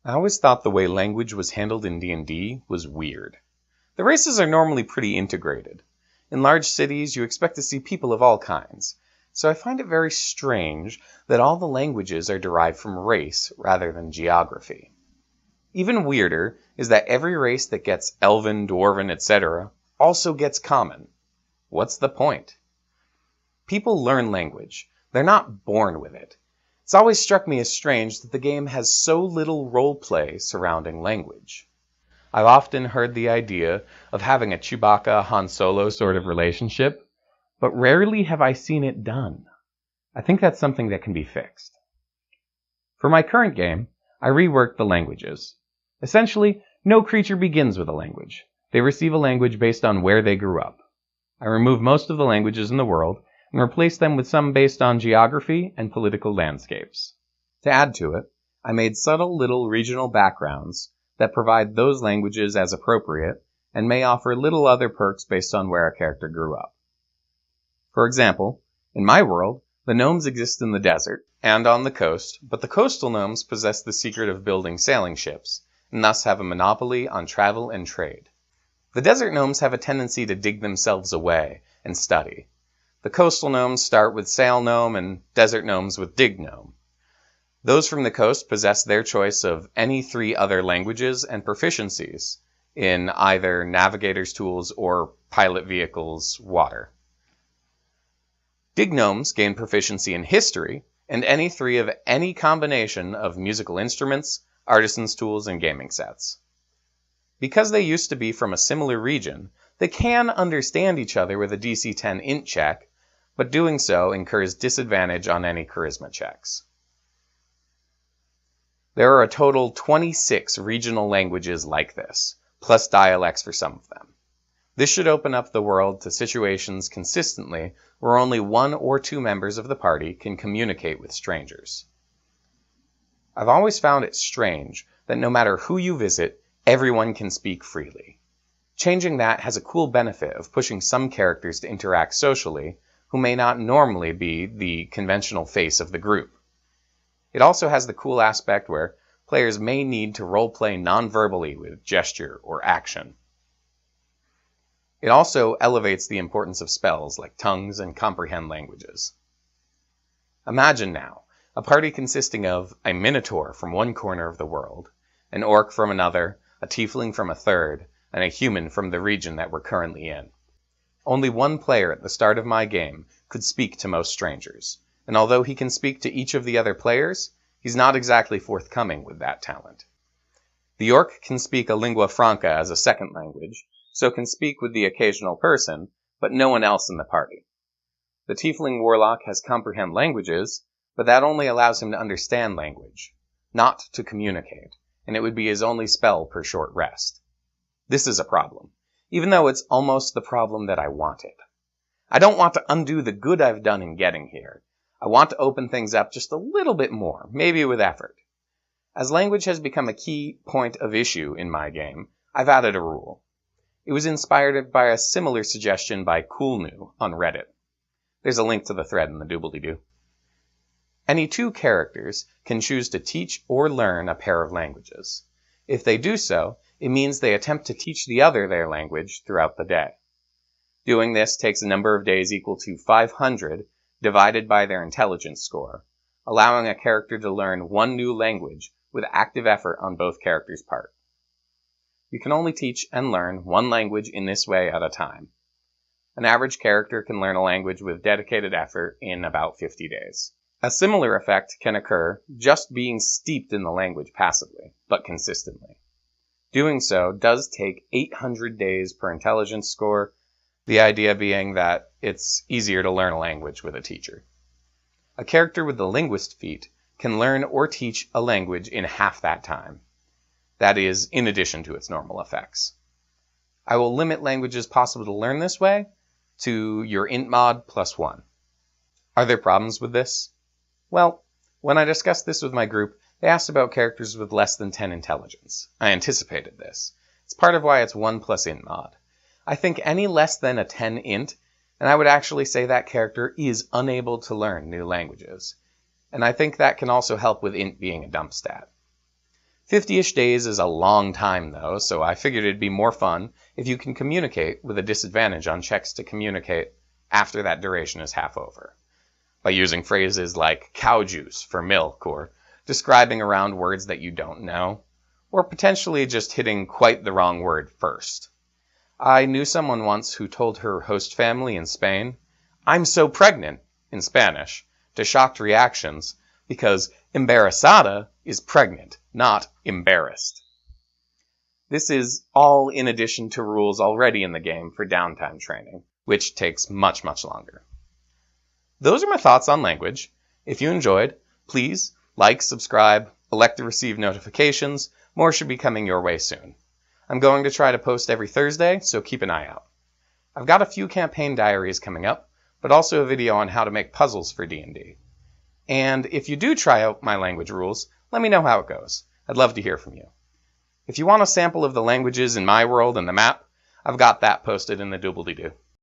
I always thought the way language was handled in D&D was weird. The races are normally pretty integrated. In large cities, you expect to see people of all kinds, so I find it very strange that all the languages are derived from race rather than geography. Even weirder is that every race that gets Elven, Dwarven, etc. also gets Common. What's the point? People learn language. They're not born with it. It's always struck me as strange that the game has so little role play surrounding language. I've often heard the idea of having a Chewbacca-Han Solo sort of relationship, but rarely have I seen it done. I think that's something that can be fixed. For my current game, I reworked the languages. Essentially, no creature begins with a language. They receive a language based on where they grew up. I removed most of the languages in the world and replaced them with some based on geography and political landscapes. To add to it, I made subtle little regional backgrounds that provide those languages as appropriate and may offer little other perks based on where a character grew up. For example, in my world, the gnomes exist in the desert and on the coast, but the coastal gnomes possess the secret of building sailing ships, and thus have a monopoly on travel and trade. The desert gnomes have a tendency to dig themselves away and study. The coastal gnomes start with sail gnome and desert gnomes with dig gnome. Those from the coast possess their choice of any 3 other languages and proficiencies in either navigator's tools or pilot vehicles, water. Dig gnomes gain proficiency in history and any 3 of any combination of musical instruments, artisan's tools, and gaming sets. Because they used to be from a similar region, they can understand each other with a DC 10 int check, but doing so incurs disadvantage on any charisma checks. There are a total 26 regional languages like this, plus dialects for some of them. This should open up the world to situations consistently where only 1 or 2 members of the party can communicate with strangers. I've always found it strange that no matter who you visit, everyone can speak freely. Changing that has a cool benefit of pushing some characters to interact socially who may not normally be the conventional face of the group. It also has the cool aspect where players may need to roleplay non-verbally with gesture or action. It also elevates the importance of spells like tongues and comprehend languages. Imagine now a party consisting of a minotaur from one corner of the world, an orc from another, a tiefling from a third, and a human from the region that we're currently in. Only one player at the start of my game could speak to most strangers, and although he can speak to each of the other players, he's not exactly forthcoming with that talent. The orc can speak a lingua franca as a second language, so can speak with the occasional person, but no one else in the party. The tiefling warlock has comprehend languages, but that only allows him to understand language, not to communicate, and it would be his only spell per short rest. This is a problem, even though it's almost the problem that I wanted. I don't want to undo the good I've done in getting here. I want to open things up just a little bit more, maybe with effort. As language has become a key point of issue in my game, I've added a rule. It was inspired by a similar suggestion by Coolnew on Reddit. There's a link to the thread in the doobly-doo. Any 2 characters can choose to teach or learn a pair of languages. If they do so, it means they attempt to teach the other their language throughout the day. Doing this takes a number of days equal to 500 divided by their intelligence score, allowing a character to learn 1 new language with active effort on both characters' part. You can only teach and learn 1 language in this way at a time. An average character can learn a language with dedicated effort in about 50 days. A similar effect can occur just being steeped in the language passively, but consistently. Doing so does take 800 days per intelligence score, the idea being that it's easier to learn a language with a teacher. A character with the linguist feat can learn or teach a language in half that time. That is, in addition to its normal effects. I will limit languages possible to learn this way to your int mod plus 1. Are there problems with this? Well, when I discussed this with my group, they asked about characters with less than 10 intelligence. I anticipated this. It's part of why it's 1 plus int mod. I think any less than a 10 int, and I would actually say that character is unable to learn new languages. And I think that can also help with int being a dump stat. 50-ish days is a long time, though, so I figured it'd be more fun if you can communicate with a disadvantage on checks to communicate after that duration is half over, by using phrases like cow juice for milk, or describing around words that you don't know, or potentially just hitting quite the wrong word first. I knew someone once who told her host family in Spain, "I'm so pregnant," in Spanish, to shocked reactions, because embarazada is pregnant, not embarrassed. This is all in addition to rules already in the game for downtime training, which takes much, much longer. Those are my thoughts on language. If you enjoyed, please like, subscribe, elect to receive notifications. More should be coming your way soon. I'm going to try to post every Thursday, so keep an eye out. I've got a few campaign diaries coming up, but also a video on how to make puzzles for D&D. And if you do try out my language rules, let me know how it goes. I'd love to hear from you. If you want a sample of the languages in my world and the map, I've got that posted in the doobly-doo.